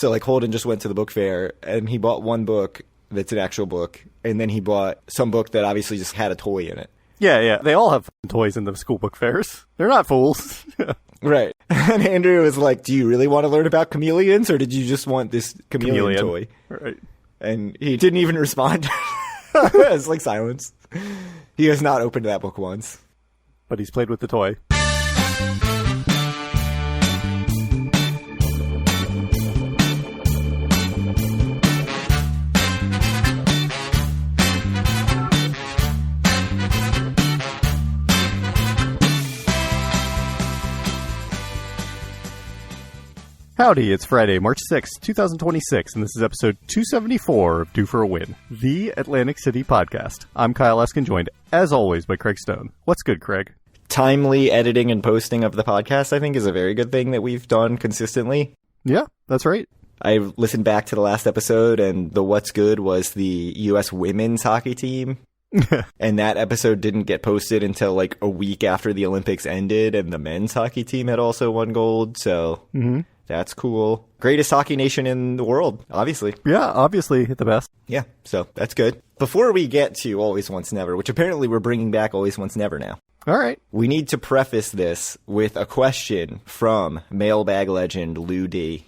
So like Holden just went to the book fair and he bought one book that's an actual book, and then he bought some book that obviously just had a toy in it. Yeah. They all have toys in the school book fairs. They're not fools. Right. And Andrew was like, do you really want to learn about chameleons, or did you just want this chameleon toy? Right. And he didn't even respond. It's like silence. He has not opened that book once. But he's played with the toy. Howdy, it's Friday, March 6th, 2026, and this is episode 274 of Due for a Win, the Atlantic City podcast. I'm Kyle Eskin, joined, as always, by Craig Stone. What's good, Craig? Timely editing and posting of the podcast, I think, is a very good thing that we've done consistently. Yeah, that's right. I listened back to the last episode, and the what's good was the U.S. women's hockey team. And that episode didn't get posted until like a week after the Olympics ended, and the men's hockey team had also won gold, so... That's cool. Greatest hockey nation in the world, obviously. Yeah, obviously the best. Yeah, so that's good. Before we get to Always Once Never, which apparently we're bringing back Always Once Never now. All right. We need to preface this with a question from mailbag legend Lou D.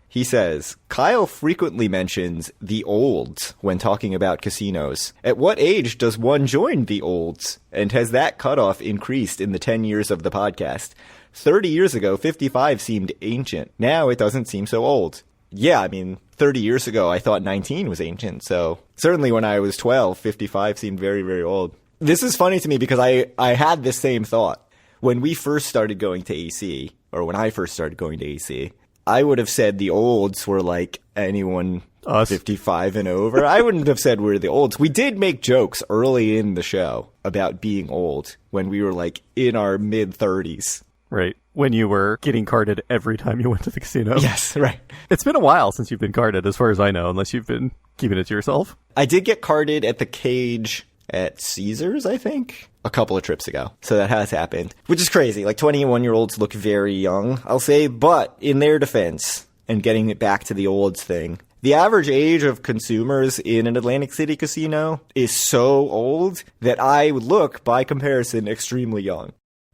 He says, Kyle frequently mentions the olds when talking about casinos. At what age does one join the olds? And has that cutoff increased in the 10 years of the podcast? 30 years ago, 55 seemed ancient. Now it doesn't seem so old. Yeah, I mean, 30 years ago, I thought 19 was ancient. So certainly when I was 12, 55 seemed very, very old. This is funny to me because I had this same thought. When we first started going to AC, or when I first started going to AC, I would have said the olds were like anyone Us. 55 and over. I wouldn't have said we're the olds. We did make jokes early in the show about being old when we were like in our mid-30s. Right. When you were getting carded every time you went to the casino. Yes, right. It's been a while since you've been carded, as far as I know, unless you've been keeping it to yourself. I did get carded at the cage at Caesars, I think, a couple of trips ago. So that has happened, which is crazy. Like 21-year-olds look very young, I'll say. But in their defense, and getting it back to the olds thing, the average age of consumers in an Atlantic City casino is so old that I would look, by comparison, extremely young.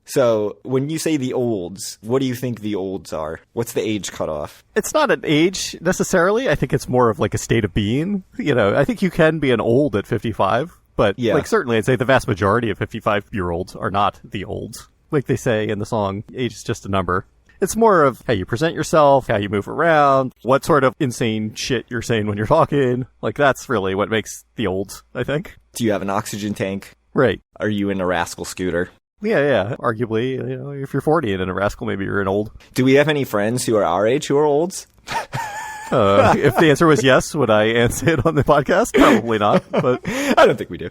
So when you say the olds, what do you think the olds are? What's the age cutoff? It's not an age necessarily. I think it's more of like a state of being. You know, I think you can be an old at 55, but like certainly I'd say the vast majority of 55-year-olds are not the olds. Like they say in the song, age is just a number. It's more of how you present yourself, how you move around, what sort of insane shit you're saying when you're talking. Like that's really what makes the olds, I think. Do you have an oxygen tank? Right. Are you in a rascal scooter? Yeah. Arguably, you know, if you're 40 and in a rascal, maybe you're an old. Do we have any friends who are our age who are olds? If the answer was yes, would I answer it on the podcast? Probably not, but I don't think we do.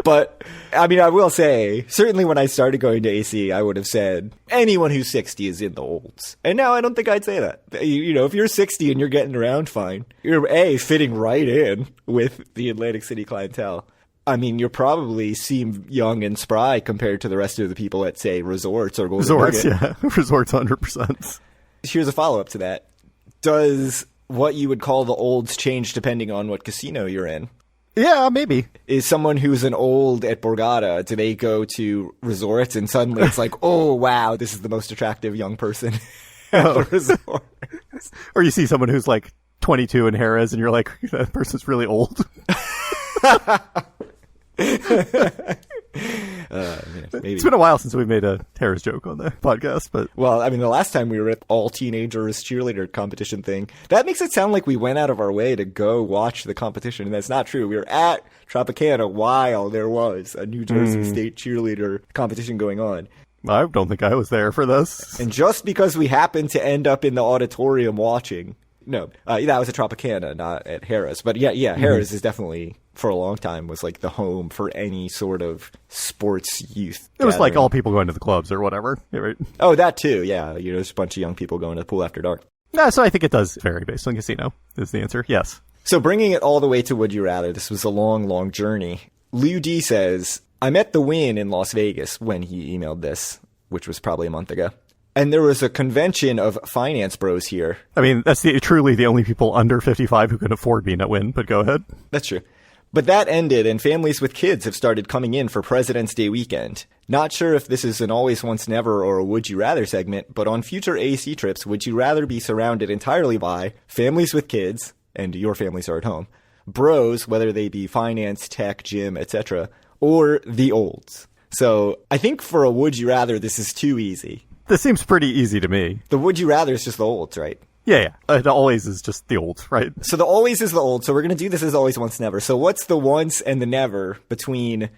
But, I mean, I will say, certainly when I started going to AC, I would have said, anyone who's 60 is in the olds. And now I don't think I'd say that. You know, if you're 60 and you're getting around fine, you're, A, fitting right in with the Atlantic City clientele. I mean, you probably seem young and spry compared to the rest of the people at, say, resorts or Golden resorts, Nugget. yeah. Resorts, 100%. Here's a follow-up to that. Does what you would call the olds change depending on what casino you're in? Yeah, maybe. Is someone who's an old at Borgata, do they go to resorts and suddenly it's like, oh, wow, this is the most attractive young person at the resort? Or you see someone who's like 22 in Harrah's and you're like, that person's really old. Maybe. It's been a while since we made a Harris joke on the podcast, but well, I mean, the last time we were at all teenagers cheerleader competition thing, that makes it sound like we went out of our way to go watch the competition, and that's not true. We were at Tropicana while there was a New Jersey State cheerleader competition going on. I don't think I was there for this. And just because we happened to end up in the auditorium watching, that was at Tropicana, not at Harrah's. But yeah, Harrah's is definitely, for a long time, was like the home for any sort of sports youth. It was like all people going to the clubs or whatever. Right? Oh, that too, yeah. You know, there's a bunch of young people going to the pool after dark. Yeah, so I think it does vary based on casino, is the answer. Yes. So bringing it all the way to Would You Rather, this was a long, long journey. Liu D says, I'm at the Wynn in Las Vegas when he emailed this, which was probably a month ago. And there was a convention of finance bros here. I mean, that's truly the only people under 55 who can afford being at Wynn, but go ahead. That's true. But that ended, and families with kids have started coming in for President's Day weekend. Not sure if this is an always once never or a would you rather segment, but on future AC trips, would you rather be surrounded entirely by families with kids, and your families are at home, bros, whether they be finance, tech, gym, etc., or the olds? So I think for a would you rather, this is too easy. This seems pretty easy to me. The would you rather is just the olds, right? Yeah. It always is just the olds, right? So the always is the old. So we're going to do this as always, once, never. So what's the once and the never between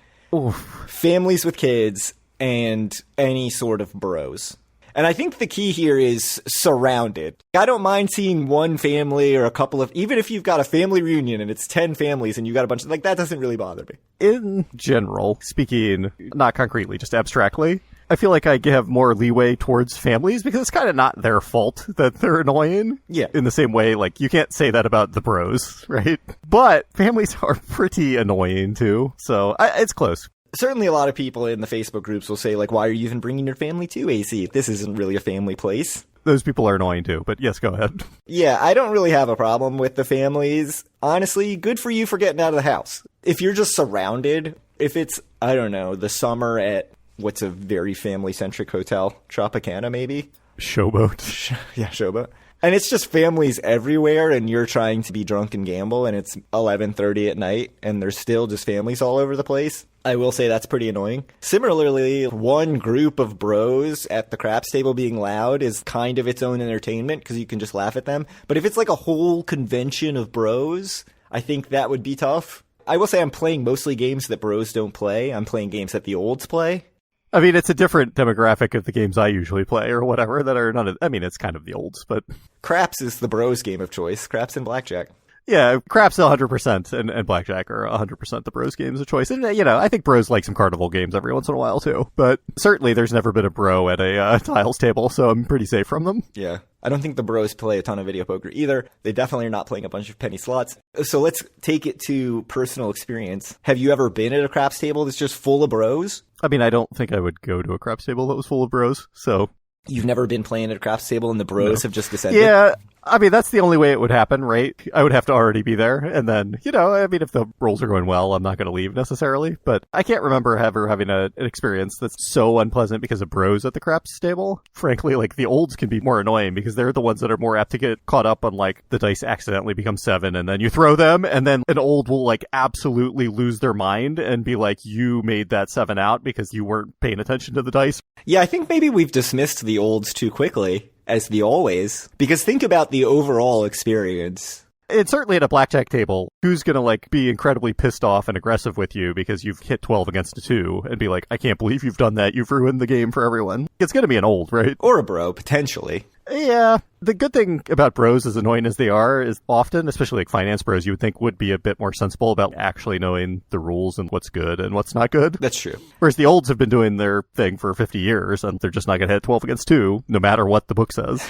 families with kids and any sort of bros? And I think the key here is surrounded. I don't mind seeing one family or a couple of, even if you've got a family reunion and it's 10 families and you got a bunch of, like, that doesn't really bother me. In general, speaking, not concretely, just abstractly, I feel like I have more leeway towards families because it's kind of not their fault that they're annoying. Yeah. In the same way, like, you can't say that about the bros, right? But families are pretty annoying too, so it's close. Certainly a lot of people in the Facebook groups will say, like, why are you even bringing your family to AC? This isn't really a family place. Those people are annoying too, but yes, go ahead. Yeah, I don't really have a problem with the families. Honestly, good for you for getting out of the house. If you're just surrounded, if it's, I don't know, the summer at what's a very family-centric hotel? Tropicana, maybe? Showboat. Yeah, Showboat. And it's just families everywhere, and you're trying to be drunk and gamble, and it's 11:30 at night, and there's still just families all over the place. I will say that's pretty annoying. Similarly, one group of bros at the craps table being loud is kind of its own entertainment, because you can just laugh at them. But if it's like a whole convention of bros, I think that would be tough. I will say I'm playing mostly games that bros don't play. I'm playing games that the olds play. I mean, it's a different demographic of the games I usually play or whatever that are not, I mean, it's kind of the olds, but. Craps is the bros game of choice. Craps and blackjack. Yeah, craps 100% and blackjack are 100% the bros games of choice. And, you know, I think bros like some carnival games every once in a while too. But certainly there's never been a bro at a tiles table, so I'm pretty safe from them. Yeah. I don't think the bros play a ton of video poker either. They definitely are not playing a bunch of penny slots. So let's take it to personal experience. Have you ever been at a craps table that's just full of bros? I mean, I don't think I would go to a craps table that was full of bros, so. You've never been playing at a craps table and the bros have just descended? Yeah, I mean, that's the only way it would happen, right? I would have to already be there, and then, you know, I mean, if the rolls are going well, I'm not going to leave necessarily, but I can't remember ever having an experience that's so unpleasant because of bros at the craps table. Frankly, like, the olds can be more annoying because they're the ones that are more apt to get caught up on, like, the dice accidentally become 7, and then you throw them, and then an old will, like, absolutely lose their mind and be like, you made that 7 out because you weren't paying attention to the dice. Yeah, I think maybe we've dismissed the olds too quickly as the always, because think about the overall experience. It's certainly at a blackjack table, who's going to, like, be incredibly pissed off and aggressive with you because you've hit 12 against a 2 and be like, I can't believe you've done that. You've ruined the game for everyone. It's going to be an old, right? Or a bro, potentially. Yeah. The good thing about bros, as annoying as they are, is often, especially like finance bros, you would think would be a bit more sensible about actually knowing the rules and what's good and what's not good. That's true. Whereas the olds have been doing their thing for 50 years and they're just not going to hit 12 against 2, no matter what the book says.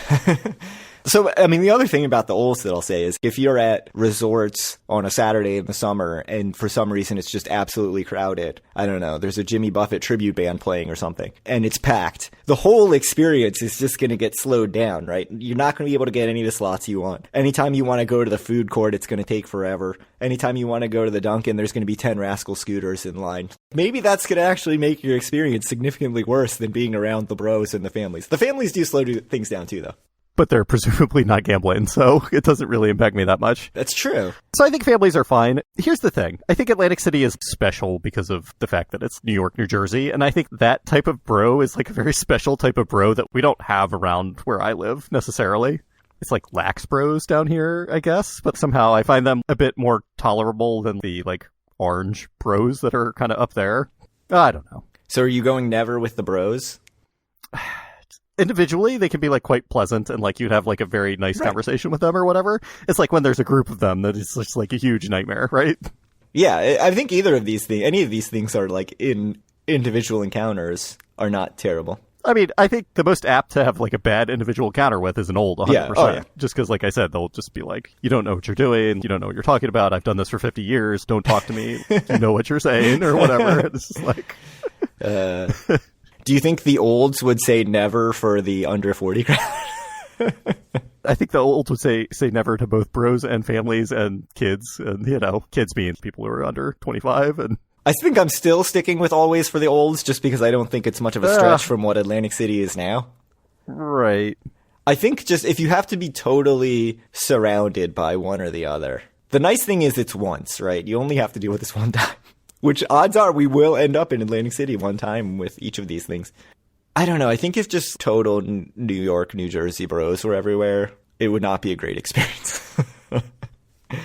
So, I mean, the other thing about the olds that I'll say is if you're at resorts on a Saturday in the summer and for some reason it's just absolutely crowded, I don't know, there's a Jimmy Buffett tribute band playing or something, and it's packed, the whole experience is just going to get slowed down, right? You're not going to be able to get any of the slots you want. Anytime you want to go to the food court, it's going to take forever. Anytime you want to go to the Dunkin', there's going to be 10 rascal scooters in line. Maybe that's going to actually make your experience significantly worse than being around the bros and the families. The families do slow things down too, though. But they're presumably not gambling, so it doesn't really impact me that much. That's true. So I think families are fine. Here's the thing. I think Atlantic City is special because of the fact that it's New York, New Jersey, and I think that type of bro is like a very special type of bro that we don't have around where I live, necessarily. It's like lax bros down here, I guess, but somehow I find them a bit more tolerable than the, like, orange bros that are kind of up there. I don't know. So are you going never with the bros? Individually, they can be, like, quite pleasant, and, like, you'd have, like, a very nice conversation with them or whatever. It's like when there's a group of them that it's just, like, a huge nightmare, right? Yeah, I think either of these things, any of these things are, like, in individual encounters are not terrible. I mean, I think the most apt to have, like, a bad individual encounter with is an old 100%. Yeah. Oh, yeah. Just because, like I said, they'll just be like, you don't know what you're doing, you don't know what you're talking about, I've done this for 50 years, don't talk to me, you know what you're saying, or whatever. It's just like... Do you think the olds would say never for the under 40 crowd? I think the olds would say never to both bros and families and kids, and kids being people who are under 25. And I think I'm still sticking with always for the olds, just because I don't think it's much of a stretch from what Atlantic City is now. Right. I think just if you have to be totally surrounded by one or the other, the nice thing is it's once, right? You only have to deal with this one time, which odds are we will end up in Atlantic City one time with each of these things. I don't know. I think if just total New York, New Jersey bros were everywhere, it would not be a great experience.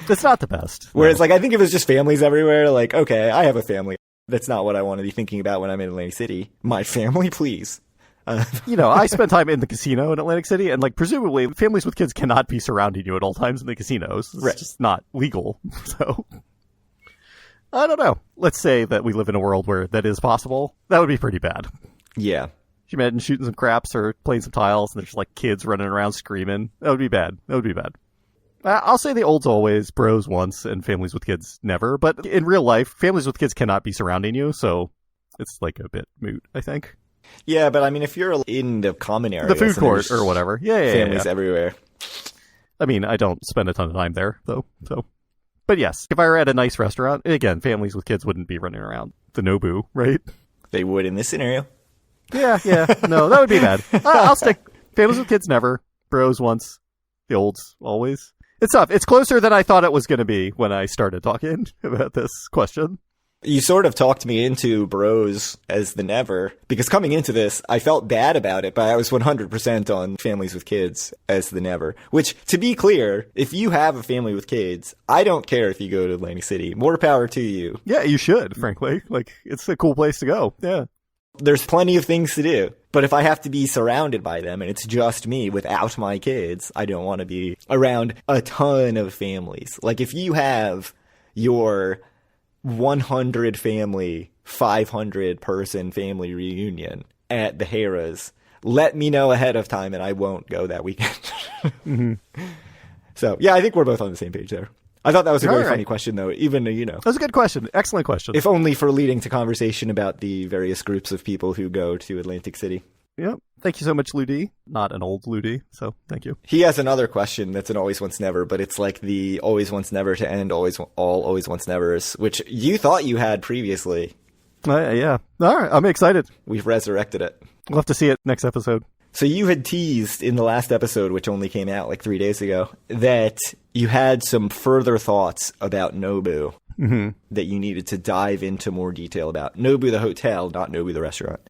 It's not the best. Whereas, I think if it was just families everywhere, okay, I have a family. That's not what I want to be thinking about when I'm in Atlantic City. My family, please. I spent time in the casino in Atlantic City, and presumably families with kids cannot be surrounding you at all times in the casinos. It's just not legal. So, I don't know. Let's say that we live in a world where that is possible. That would be pretty bad. Yeah. Can you imagine shooting some craps or playing some tiles and there's kids running around screaming? That would be bad. I'll say the olds always, bros once, and families with kids never. But in real life, families with kids cannot be surrounding you, so it's a bit moot, I think. Yeah, but if you're in the common area, the food court or whatever, families everywhere. I don't spend a ton of time there though. So, but yes, if I were at a nice restaurant, again, families with kids wouldn't be running around the Nobu, right? They would in this scenario. Yeah. No, that would be bad. I'll stick families with kids never, bros once, the olds always. It's tough. It's closer than I thought it was going to be when I started talking about this question. You sort of talked me into bros as the never, because coming into this, I felt bad about it, but I was 100% on families with kids as the never. Which, to be clear, if you have a family with kids, I don't care if you go to Atlantic City. More power to you. Yeah, you should, frankly. It's a cool place to go. Yeah. There's plenty of things to do. But if I have to be surrounded by them and it's just me without my kids, I don't want to be around a ton of families. If you have your 100 family, 500 person family reunion at the Harrah's, let me know ahead of time and I won't go that weekend. Mm-hmm. So, yeah, I think we're both on the same page there. I thought that was a very funny question, though, even, That was a good question. Excellent question. If only for leading to conversation about the various groups of people who go to Atlantic City. Yep. Thank you so much, Ludi. Not an old Ludi, so thank you. He has another question that's an always once never, but it's the always once never to end always once nevers, which you thought you had previously. Yeah. All right. I'm excited. We've resurrected it. We'll have to see it next episode. So you had teased in the last episode, which only came out 3 days ago, that you had some further thoughts about Nobu that you needed to dive into more detail about. Nobu the hotel, not Nobu the restaurant.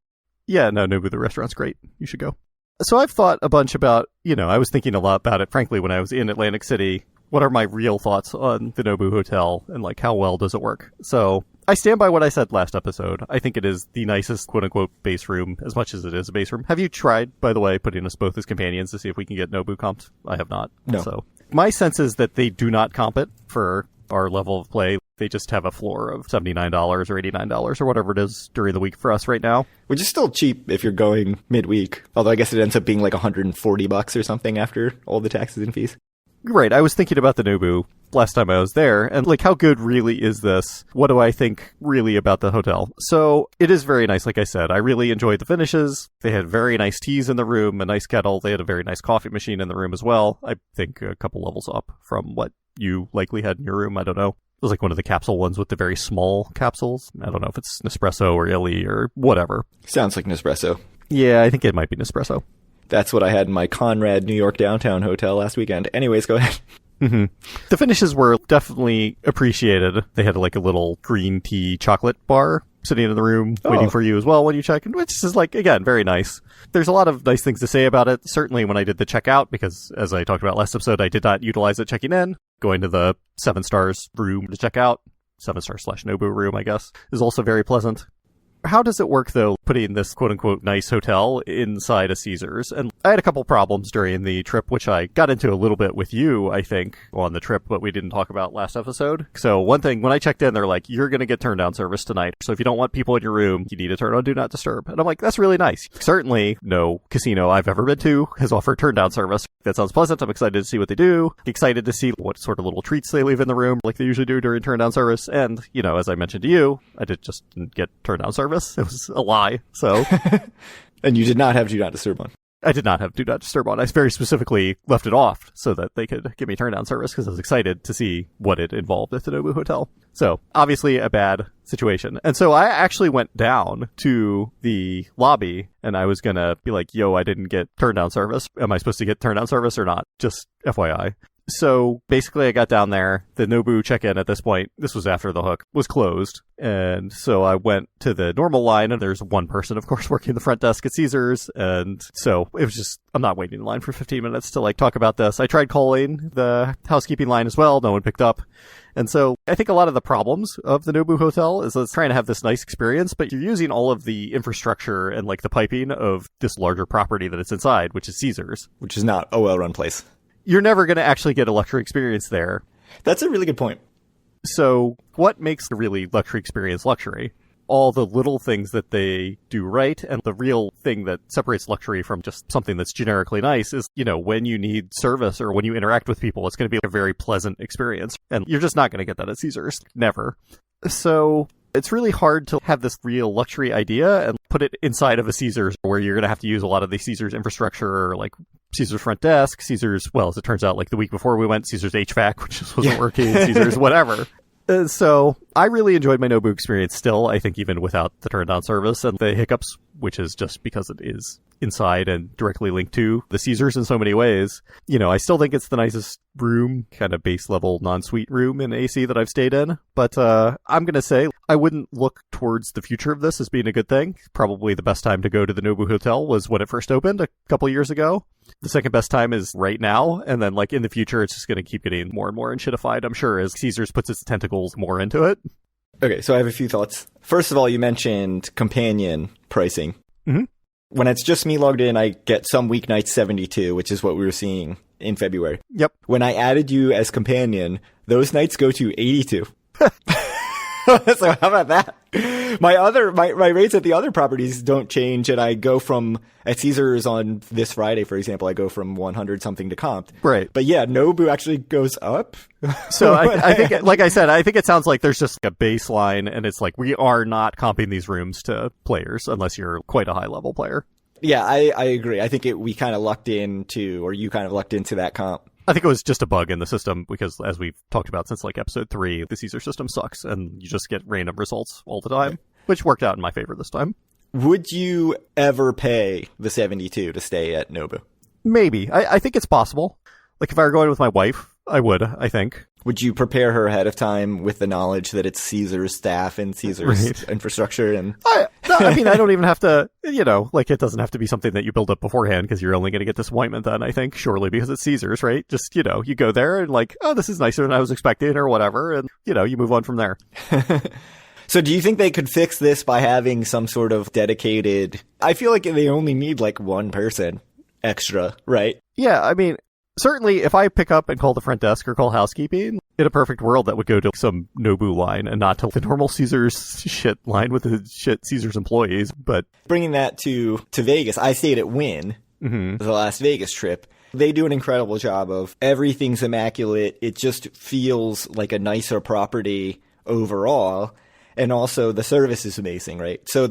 Yeah, no, Nobu the restaurant's great. You should go. So I've thought a bunch about, I was thinking a lot about it, frankly, when I was in Atlantic City. What are my real thoughts on the Nobu Hotel and how well does it work? So I stand by what I said last episode. I think it is the nicest quote-unquote base room, as much as it is a base room. Have you tried, by the way, putting us both as companions to see if we can get Nobu comped? I have not. No. So my sense is that they do not comp it for our level of play. They just have a floor of $79 or $89 or whatever it is during the week for us right now. Which is still cheap if you're going midweek. Although I guess it ends up being $140 or something after all the taxes and fees. Right. I was thinking about the Nobu last time I was there, and how good really is this? What do I think really about the hotel? So it is very nice, like I said. I really enjoyed the finishes. They had very nice teas in the room, a nice kettle. They had a very nice coffee machine in the room as well. I think a couple levels up from what you likely had in your room. I don't know. It was one of the capsule ones with the very small capsules. I don't know if it's Nespresso or Illy or whatever. Sounds like Nespresso. Yeah, I think it might be Nespresso. That's what I had in my Conrad New York downtown hotel last weekend. Anyways, go ahead. Mm-hmm. The finishes were definitely appreciated. They had a little green tea chocolate bar sitting in the room waiting for you as well when you check in, which is again, very nice. There's a lot of nice things to say about it. Certainly when I did the checkout, because as I talked about last episode, I did not utilize it checking in. Going to the 7 stars room to check out, 7-star/Nobu room, I guess, is also very pleasant. How does it work, though, putting this quote-unquote nice hotel inside a Caesars? And I had a couple problems during the trip, which I got into a little bit with you, I think, on the trip, but we didn't talk about last episode. So one thing, when I checked in, they're like, you're going to get turn-down service tonight. So if you don't want people in your room, you need to turn on Do Not Disturb. And I'm like, that's really nice. Certainly no casino I've ever been to has offered turn-down service. That sounds pleasant. I'm excited to see what they do. Excited to see what sort of little treats they leave in the room, like they usually do during turn-down service. And, as I mentioned to you, I didn't get turn-down service. service. It was a lie. So, and you did not have Do Not Disturb on. I did not have Do Not Disturb on. I very specifically left it off so that they could give me turn down service because I was excited to see what it involved at the Nobu Hotel. So, obviously a bad situation. And so I actually went down to the lobby and I was going to be like, yo, I didn't get turn down service. Am I supposed to get turn down service or not? Just FYI. So basically I got down there, the Nobu check-in at this point, this was after the hook, was closed. And so I went to the normal line and there's one person, of course, working the front desk at Caesars. And so it was just, I'm not waiting in line for 15 minutes to talk about this. I tried calling the housekeeping line as well. No one picked up. And so I think a lot of the problems of the Nobu Hotel is it's trying to have this nice experience, but you're using all of the infrastructure and the piping of this larger property that it's inside, which is Caesars. Which is not a well-run place. You're never going to actually get a luxury experience there. That's a really good point. So what makes the really luxury experience luxury? All the little things that they do right, and the real thing that separates luxury from just something that's generically nice is, when you need service or when you interact with people, it's going to be a very pleasant experience. And you're just not going to get that at Caesars. Never. So it's really hard to have this real luxury idea and put it inside of a Caesars where you're going to have to use a lot of the Caesars infrastructure, like Caesars front desk, Caesars, well, as it turns out, the week before we went, Caesars HVAC, which just wasn't working, Caesars whatever. So I really enjoyed my Nobu experience still, I think even without the turn down service and the hiccups, which is just because it is inside and directly linked to the Caesars in so many ways. I still think it's the nicest room, kind of base level non-suite room in AC that I've stayed in. But I'm going to say I wouldn't look towards the future of this as being a good thing. Probably the best time to go to the Nobu Hotel was when it first opened a couple years ago. The second best time is right now. And then in the future, it's just going to keep getting more and more enshittified, I'm sure, as Caesars puts its tentacles more into it. Okay, so I have a few thoughts. First of all, you mentioned companion pricing. Mm-hmm. When it's just me logged in, I get some weeknights 72, which is what we were seeing in February. Yep. When I added you as companion, those nights go to 82. So how about that? My rates at the other properties don't change, and I go from, at Caesars on this Friday, for example, I go from 100 something to comp. Right. But yeah, Nobu actually goes up. So I think, like I said, I think it sounds like there's just a baseline, and it's we are not comping these rooms to players unless you're quite a high level player. Yeah, I agree. I think we kind of lucked into, or you kind of lucked into that comp. I think it was just a bug in the system because, as we've talked about since episode 3, the Caesar system sucks and you just get random results all the time, which worked out in my favor this time. Would you ever pay the 72 to stay at Nobu? Maybe. I think it's possible. If I were going with my wife, I would, I think. Would you prepare her ahead of time with the knowledge that it's Caesar's staff and Caesar's infrastructure? And I don't even have to, it doesn't have to be something that you build up beforehand because you're only going to get disappointment then, I think, surely, because it's Caesar's, right? Just, you go there and oh, this is nicer than I was expecting or whatever. And, you move on from there. So do you think they could fix this by having some sort of dedicated, I feel like they only need one person extra, right? Yeah, certainly, if I pick up and call the front desk or call housekeeping, in a perfect world, that would go to some Nobu line and not to the normal Caesars shit line with the shit Caesars employees. But bringing that to Vegas, I stayed at Wynn, the Las Vegas trip. They do an incredible job of everything's immaculate. It just feels like a nicer property overall. And also the service is amazing, right? So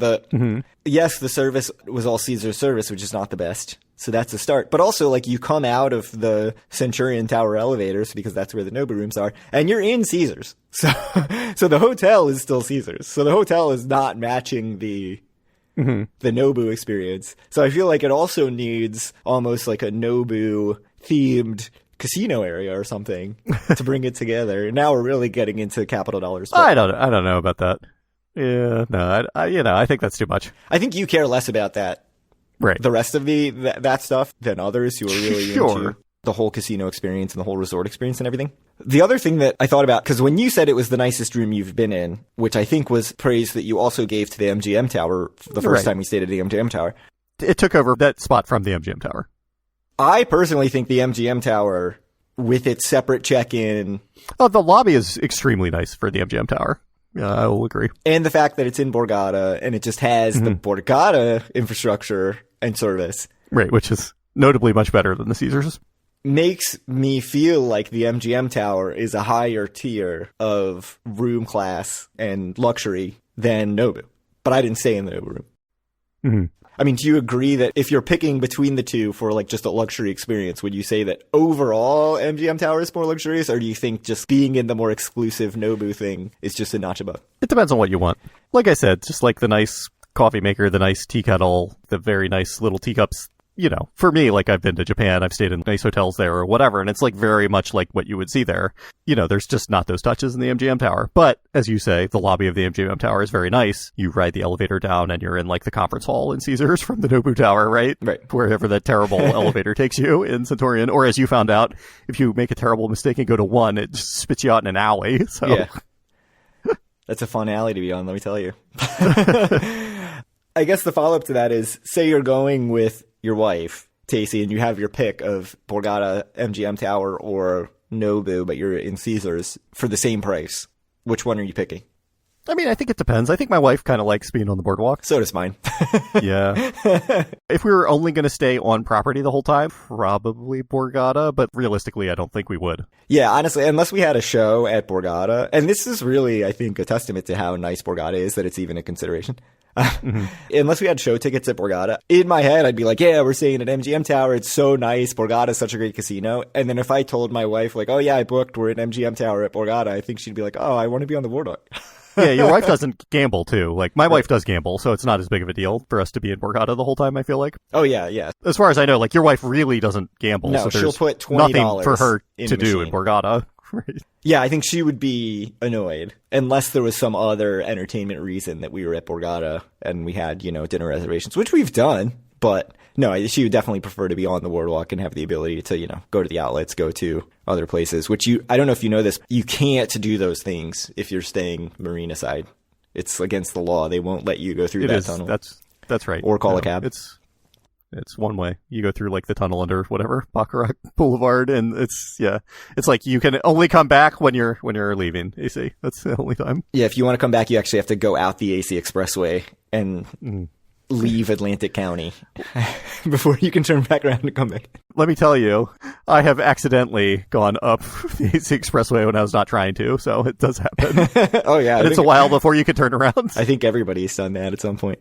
yes, the service was all Caesar's service, which is not the best. So that's a start. But also, you come out of the Centurion Tower elevators, because that's where the Nobu rooms are, and you're in Caesars. So the hotel is still Caesars. So the hotel is not matching the Nobu experience. So I feel like it also needs almost like a Nobu-themed casino area or something to bring it together. Now we're really getting into capital dollars. I don't know about that. Yeah, no, I think that's too much. I think you care less about that. Right. The rest of that stuff than others who are really into the whole casino experience and the whole resort experience and everything. The other thing that I thought about, because when you said it was the nicest room you've been in, which I think was praise that you also gave to the MGM Tower the first time we stayed at the MGM Tower. It took over that spot from the MGM Tower. I personally think the MGM Tower, with its separate check-in... Oh, the lobby is extremely nice for the MGM Tower. Yeah, I will agree. And the fact that it's in Borgata, and it just has the Borgata infrastructure and service. Right, which is notably much better than the Caesars. Makes me feel like the MGM Tower is a higher tier of room class and luxury than Nobu. but I didn't stay in the Nobu room. Mm-hmm. I mean, do you agree that if you're picking between the two for like just a luxury experience, would you say that overall MGM Tower is more luxurious, or do you think just being in the more exclusive Nobu thing is just a notch above? It depends on what you want. Like I said, just like the nice coffee maker, the nice tea kettle, the very nice little teacups. You know, for me, like I've been to Japan, I've stayed in nice hotels there or whatever, and it's like very much like what you would see there. You know, there's just not those touches in the MGM Tower. But as you say, the lobby of the MGM Tower is very nice. You ride the elevator down and you're in like the conference hall in Caesars from the Nobu Tower, right? Right. Wherever that terrible elevator takes you in Centurion. Or as you found out, if you make a terrible mistake and go to one, it just spits you out in an alley. So. Yeah. That's a fun alley to be on, let me tell you. I guess the follow-up to that is, say you're going with your wife, Tacey, and you have your pick of Borgata, MGM Tower, or Nobu, but you're in Caesars for the same price. Which one are you picking? I mean, I think it depends. I think my wife kind of likes being on the boardwalk. So does mine. Yeah. If we were only going to stay on property the whole time, probably Borgata, but realistically, I don't think we would. Yeah, honestly, unless we had a show at Borgata, and this is really, I think, a testament to how nice Borgata is that it's even a consideration. Mm-hmm. Unless we had show tickets at Borgata, in my head, I'd be like, yeah, we're staying at MGM Tower. It's so nice. Borgata is such a great casino. And then if I told my wife, like, oh, yeah, I booked, we're at MGM Tower at Borgata, I think she'd be like, oh, I want to be on the boardwalk. Yeah, your wife doesn't gamble, too. Like, my wife does gamble, so it's not as big of a deal for us to be in Borgata the whole time, I feel like. Oh, yeah, yeah. As far as I know, like, your wife really doesn't gamble, no, so she'll there's put $20 nothing for her to do machine. in Borgata. Right. Yeah, I think she would be annoyed unless there was some other entertainment reason that we were at Borgata and we had, you know, dinner reservations, which we've done. But no, she would definitely prefer to be on the boardwalk and have the ability to, you know, go to the outlets, go to other places, which I don't know if you know this, you can't do those things if you're staying marina side. It's against the law. They won't let you go through that tunnel. That's right. Or call a cab. It's one way. You go through like the tunnel under whatever, Baccarat Boulevard, and it's like you can only come back when you're leaving AC. That's the only time. Yeah, if you want to come back, you actually have to go out the AC Expressway and leave Atlantic County before you can turn back around and come back. Let me tell you, I have accidentally gone up the AC Expressway when I was not trying to, so it does happen. Oh, yeah. And it's a while before you can turn around. I think everybody's done that at some point.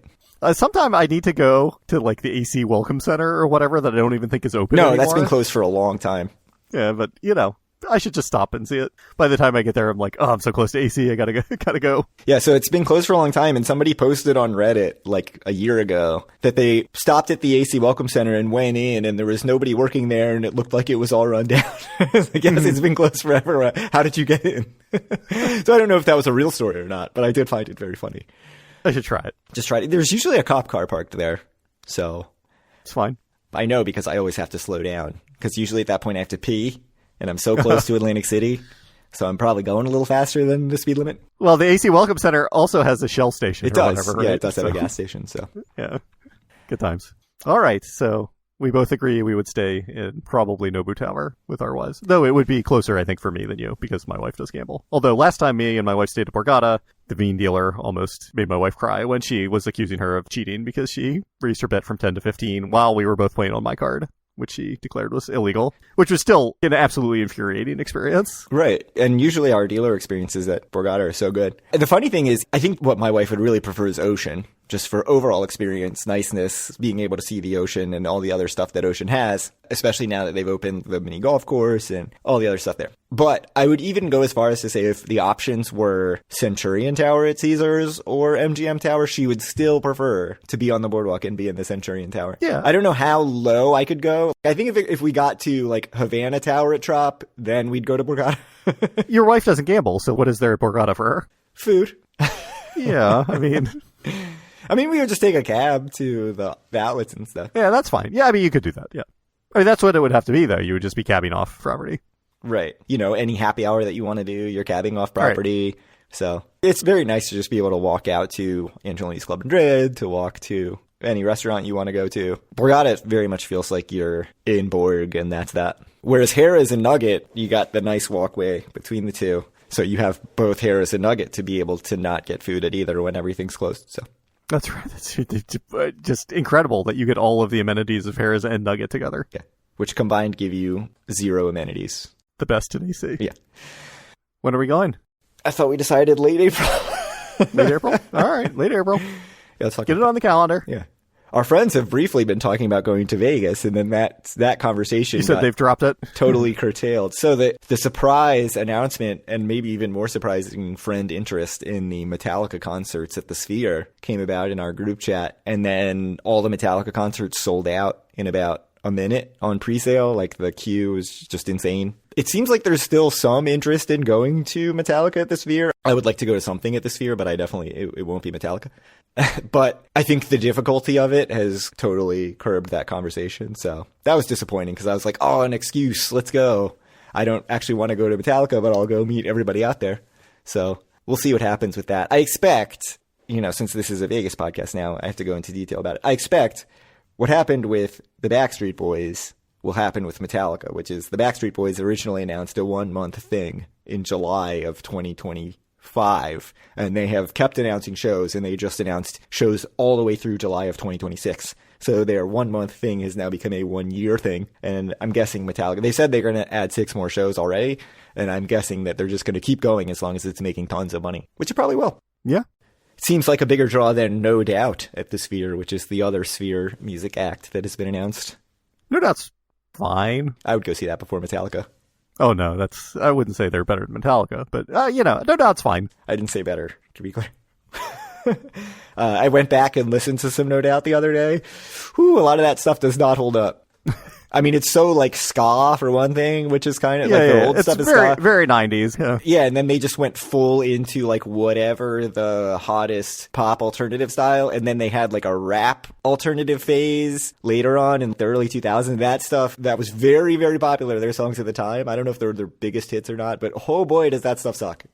Sometime I need to go to like the AC Welcome Center or whatever that I don't even think is open anymore. No, that's been closed for a long time. Yeah, but you know, I should just stop and see it. By the time I get there, I'm like, oh, I'm so close to AC, I gotta go. Yeah, so it's been closed for a long time, and somebody posted on Reddit like a year ago that they stopped at the AC Welcome Center and went in, and there was nobody working there, and it looked like it was all run down. I guess it's been closed forever. How did you get in? So I don't know if that was a real story or not, but I did find it very funny. I should try it. Just try it. There's usually a cop car parked there, so it's fine. I know because I always have to slow down, because usually at that point I have to pee. And I'm so close to Atlantic City, so I'm probably going a little faster than the speed limit. Well, the AC Welcome Center also has a Shell station. It does. Whatever, right? Yeah, it does have a gas station. So yeah, good times. All right, so we both agree we would stay in probably Nobu Tower with our wives. Though it would be closer, I think, for me than you, because my wife does gamble. Although last time me and my wife stayed at Borgata, the bean dealer almost made my wife cry when she was accusing her of cheating because she raised her bet from 10 to 15 while we were both playing on my card, which she declared was illegal, which was still an absolutely infuriating experience. Right. And usually our dealer experiences at Borgata are so good. And the funny thing is, I think what my wife would really prefer is Ocean, just for overall experience, niceness, being able to see the ocean and all the other stuff that Ocean has, especially now that they've opened the mini golf course and all the other stuff there. But I would even go as far as to say if the options were Centurion Tower at Caesars or MGM Tower, she would still prefer to be on the boardwalk and be in the Centurion Tower. Yeah. I don't know how low I could go. I think if we got to like Havana Tower at Trop, then we'd go to Borgata. Your wife doesn't gamble, so what is there at Borgata for her? Food. Yeah, I mean, we would just take a cab to the outlets and stuff. Yeah, that's fine. Yeah, I mean, you could do that, yeah. I mean, that's what it would have to be, though. You would just be cabbing off property. Right. You know, any happy hour that you want to do, you're cabbing off property. Right. So it's very nice to just be able to walk out to Angelini's Club Madrid, to walk to any restaurant you want to go to. Borgata very much feels like you're in Borg, and that's that. Whereas Harrah's and Nugget, you got the nice walkway between the two. So you have both Harrah's and Nugget to be able to not get food at either when everything's closed. So that's right. It's just incredible that you get all of the amenities of Harrah's and Nugget together. Yeah. Which combined give you 0 amenities. The best in AC. Yeah. When are we going? I thought we decided late April. Late April? All right. Late April. Yeah, let's talk Get it on the calendar. Yeah. Our friends have briefly been talking about going to Vegas, and then that conversation you said they've dropped it? Totally curtailed. So the surprise announcement, and maybe even more surprising friend interest in the Metallica concerts at the Sphere came about in our group chat, and then all the Metallica concerts sold out in about a minute on pre-sale. Like, the queue is just insane. It seems like there's still some interest in going to Metallica at the Sphere. I would like to go to something at the Sphere, but it won't be Metallica. But I think the difficulty of it has totally curbed that conversation. So that was disappointing because I was like, oh, an excuse. Let's go. I don't actually want to go to Metallica, but I'll go meet everybody out there. So we'll see what happens with that. I expect, since this is a Vegas podcast now, I have to go into detail about it. I expect what happened with the Backstreet Boys will happen with Metallica, which is the Backstreet Boys originally announced a 1-month thing in July of 2025, and they have kept announcing shows, and they just announced shows all the way through July of 2026. So their 1-month thing has now become a 1-year thing, and I'm guessing Metallica, they said they're going to add 6 more shows already, and I'm guessing that they're just going to keep going as long as it's making tons of money, which it probably will. Yeah. Seems like a bigger draw than No Doubt at the Sphere, which is the other Sphere music act that has been announced. No Doubt's fine. I would go see that before Metallica. Oh, no, I wouldn't say they're better than Metallica, but, No Doubt's fine. I didn't say better, to be clear. I went back and listened to some No Doubt the other day. Whew, a lot of that stuff does not hold up. I mean, it's so like ska for one thing, which is kind of the old stuff is very, ska. very 90s. Yeah. Yeah, and then they just went full into like whatever the hottest pop alternative style, and then they had like a rap alternative phase later on in the early 2000s. That stuff that was very, very popular. Their songs at the time. I don't know if they were their biggest hits or not, but oh boy, does that stuff suck.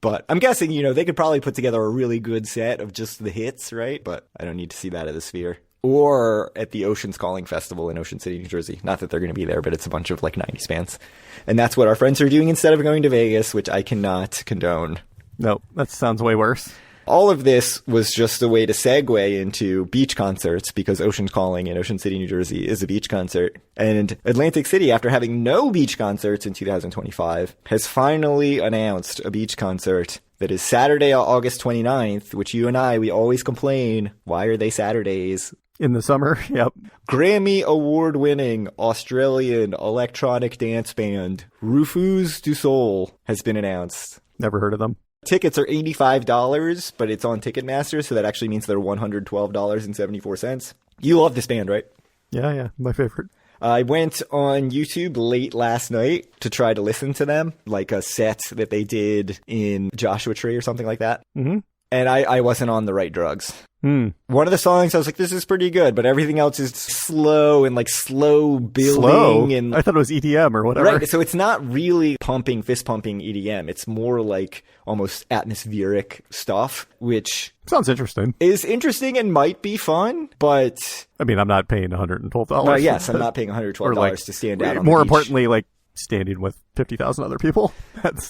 But I'm guessing, they could probably put together a really good set of just the hits, right? But I don't need to see that at the Sphere. Or at the Ocean's Calling Festival in Ocean City, New Jersey. Not that they're going to be there, but it's a bunch of like 90s bands. And that's what our friends are doing instead of going to Vegas, which I cannot condone. No, that sounds way worse. All of this was just a way to segue into beach concerts, because Ocean's Calling in Ocean City, New Jersey is a beach concert. And Atlantic City, after having no beach concerts in 2025, has finally announced a beach concert that is Saturday, August 29th, which you and we always complain, why are they Saturdays? In the summer, yep. Grammy award-winning Australian electronic dance band Rufus du Sol has been announced. Never heard of them. Tickets are $85, but it's on Ticketmaster, so that actually means they're $112.74. You love this band, right? Yeah, my favorite. I went on YouTube late last night to try to listen to them, like a set that they did in Joshua Tree or something like that. Mm-hmm. And I wasn't on the right drugs. Mm. One of the songs, I was like, this is pretty good, but everything else is slow and like slow building. Slow? And I thought it was EDM or whatever. Right, so it's not really fist pumping EDM. It's more like almost atmospheric stuff, which sounds interesting. Is interesting and might be fun, but I mean, I'm not paying $112. Yes, I'm not paying $112 to stand out on more the beach. Importantly, like standing with 50,000 other people.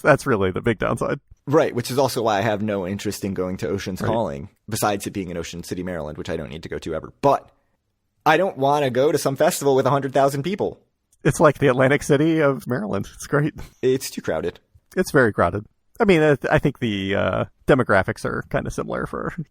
That's really the big downside. Right, which is also why I have no interest in going to Ocean's Calling, besides it being in Ocean City, Maryland, which I don't need to go to ever. But I don't want to go to some festival with 100,000 people. It's like the Atlantic City of Maryland. It's great. It's too crowded. It's very crowded. I mean, I think the demographics are kind of similar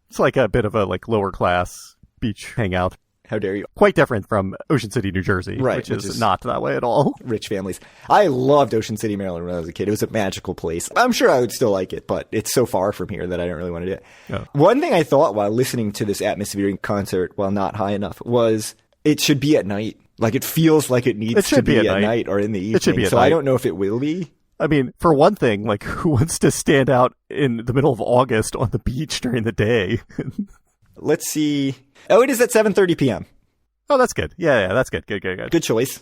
it's like a bit of a like lower class beach hangout. How dare you? Quite different from Ocean City, New Jersey, right, which is not that way at all. Rich families. I loved Ocean City, Maryland when I was a kid. It was a magical place. I'm sure I would still like it, but it's so far from here that I don't really want to do it. Yeah. One thing I thought while listening to this atmospheric concert, while not high enough, was it should be at night. Like, it feels like it needs to be at night or in the evening. It should be at so night. I don't know if it will be. I mean, for one thing, like, who wants to stand out in the middle of August on the beach during the day? Let's see. Oh, it is at 7:30 p.m. Oh, that's good. Yeah, that's good. Good. Good choice.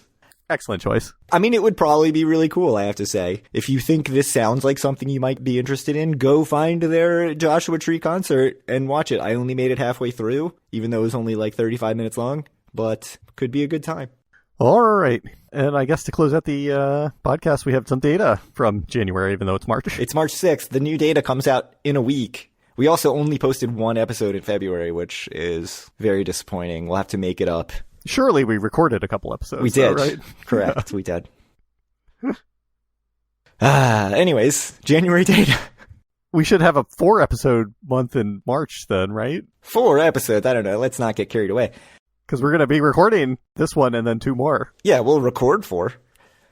Excellent choice. I mean, it would probably be really cool, I have to say. If you think this sounds like something you might be interested in, go find their Joshua Tree concert and watch it. I only made it halfway through, even though it was only like 35 minutes long, but could be a good time. All right. And I guess to close out the podcast, we have some data from January, even though it's March. It's March 6th. The new data comes out in a week. We also only posted one episode in February, which is very disappointing. We'll have to make it up. Surely we recorded a couple episodes. We did. Though, right? Correct. We did. Anyways, January data. We should have a 4-episode month in March then, right? 4 episodes? I don't know. Let's not get carried away. Because we're going to be recording this one and then 2 more. Yeah, we'll record 4.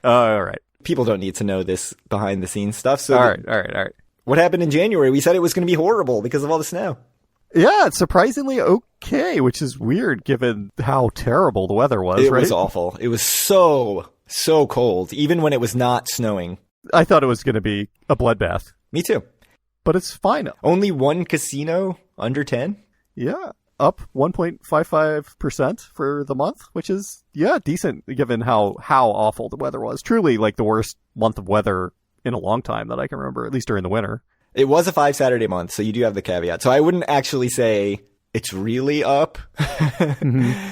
All right. People don't need to know this behind-the-scenes stuff. So all right. What happened in January? We said it was going to be horrible because of all the snow. Yeah, it's surprisingly okay, which is weird given how terrible the weather was, It right? was awful. It was so cold, even when it was not snowing. I thought it was going to be a bloodbath. Me too. But it's fine. Only 1 casino under 10? Yeah, up 1.55% for the month, which is, decent given how awful the weather was. Truly, like, the worst month of weather in a long time that I can remember, at least during the winter. It was a 5 Saturday month, so you do have the caveat. So I wouldn't actually say it's really up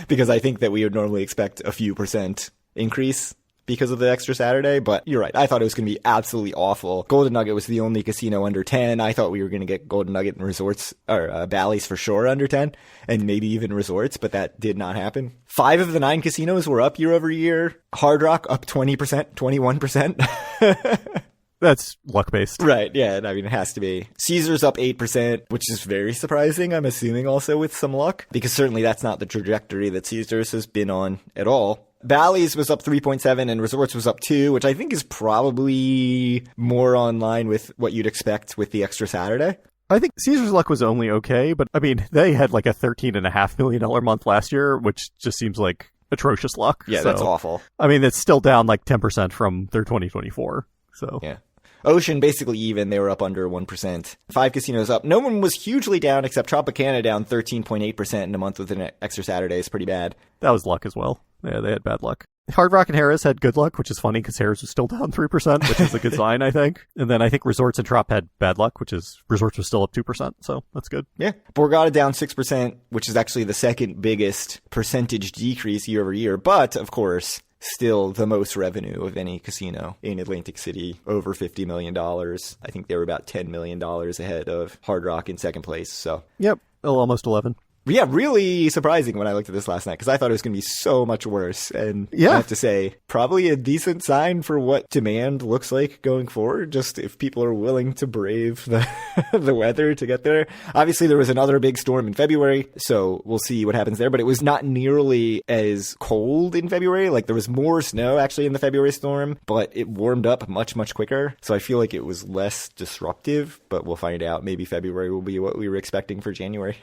because I think that we would normally expect a few % increase because of the extra Saturday. But you're right. I thought it was going to be absolutely awful. Golden Nugget was the only casino under 10. I thought we were going to get Golden Nugget and resorts or Bally's for sure under 10 and maybe even resorts, but that did not happen. 5 of the 9 casinos were up year over year. Hard Rock up 20%, 21%. That's luck-based. Right, yeah. I mean, it has to be. Caesars up 8%, which is very surprising, I'm assuming also with some luck, because certainly that's not the trajectory that Caesars has been on at all. Bally's was up 3.7 and Resorts was up 2, which I think is probably more on line with what you'd expect with the extra Saturday. I think Caesars luck was only okay, but I mean, they had like a $13.5 million month last year, which just seems like atrocious luck. Yeah, so, that's awful. I mean, it's still down like 10% from their 2024. So yeah. Ocean basically even. They were up under 1%. 5 casinos up. No one was hugely down except Tropicana down 13.8% in a month with an extra Saturday. Is pretty bad. That was luck as well. Yeah, they had bad luck. Hard Rock and Harris had good luck, which is funny because Harris was still down 3%, which is a good sign, I think. And then I think Resorts and Trop had bad luck, which is Resorts was still up 2%, so that's good. Yeah. Borgata down 6%, which is actually the second biggest percentage decrease year over year. But, of course, still the most revenue of any casino in Atlantic City, over $50 million. I think they were about $10 million ahead of Hard Rock in second place. So, yep, almost 11. Yeah, really surprising when I looked at this last night because I thought it was going to be so much worse. And yeah. I have to say, probably a decent sign for what demand looks like going forward, just if people are willing to brave the weather to get there. Obviously, there was another big storm in February, so we'll see what happens there. But it was not nearly as cold in February. Like, there was more snow actually in the February storm, but it warmed up much, much quicker. So I feel like it was less disruptive, but we'll find out. Maybe February will be what we were expecting for January.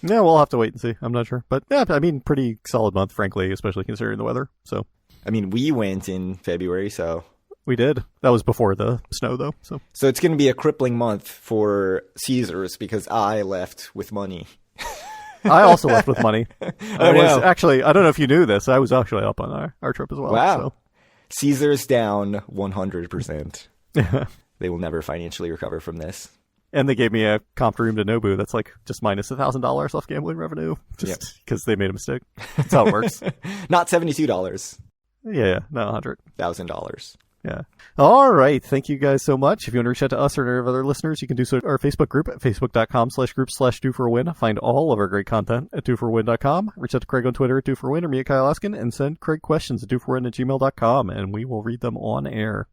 Yeah, we'll have to wait and see. I'm not sure. But yeah, I mean, pretty solid month, frankly, especially considering the weather. So, I mean, we went in February, so. We did. That was before the snow, though. So it's going to be a crippling month for Caesars because I left with money. I also left with money. No. Actually, I don't know if you knew this. I was actually up on our trip as well. Wow. So. Caesars down 100%. They will never financially recover from this. And they gave me a comp room to Nobu that's like just minus $1,000 off gambling revenue just because they made a mistake. That's how it works. Not $72. Yeah, no, $1,000. Yeah. All right. Thank you guys so much. If you want to reach out to us or any of other listeners, you can do so at our Facebook group at facebook.com/group/DoForAWin. Find all of our great content at doforwin.com. Reach out to Craig on Twitter at doforwin or me at Kyle Askin and send Craig questions at doforwin@gmail.com and we will read them on air.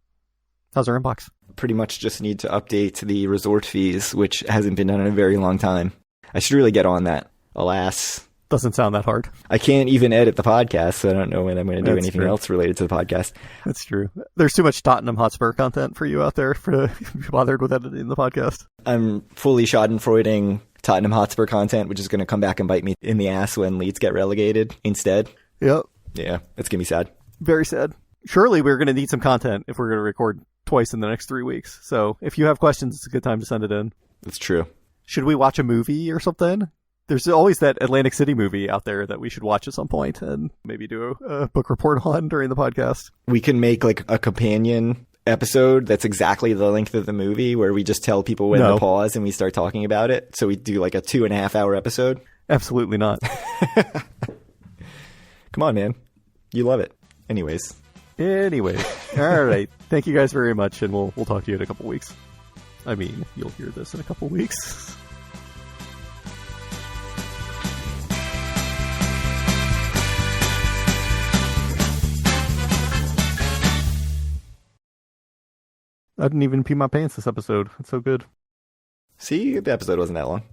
How's our inbox? Pretty much just need to update the resort fees, which hasn't been done in a very long time. I should really get on that. Alas. Doesn't sound that hard. I can't even edit the podcast, so I don't know when I'm going to do anything else related to the podcast. That's true. There's too much Tottenham Hotspur content for you out there to be bothered with editing the podcast. I'm fully schadenfreuding Tottenham Hotspur content, which is going to come back and bite me in the ass when Leeds get relegated instead. Yep. Yeah, it's going to be sad. Very sad. Surely we're going to need some content if we're going to record twice in the next 3 weeks. So if you have questions, it's a good time to send it in. That's true. Should we watch a movie or something? There's always that Atlantic City movie out there that we should watch at some point and maybe do a book report on during the podcast. We can make like a companion episode that's exactly the length of the movie where we just tell people when to pause and we start talking about it. So we do like a 2.5 hour episode. Absolutely not. Come on, man. You love it. Anyways. All right. Thank you guys very much, and we'll talk to you in a couple weeks. I mean, you'll hear this in a couple weeks. I didn't even pee my pants this episode. It's so good. See, the episode wasn't that long.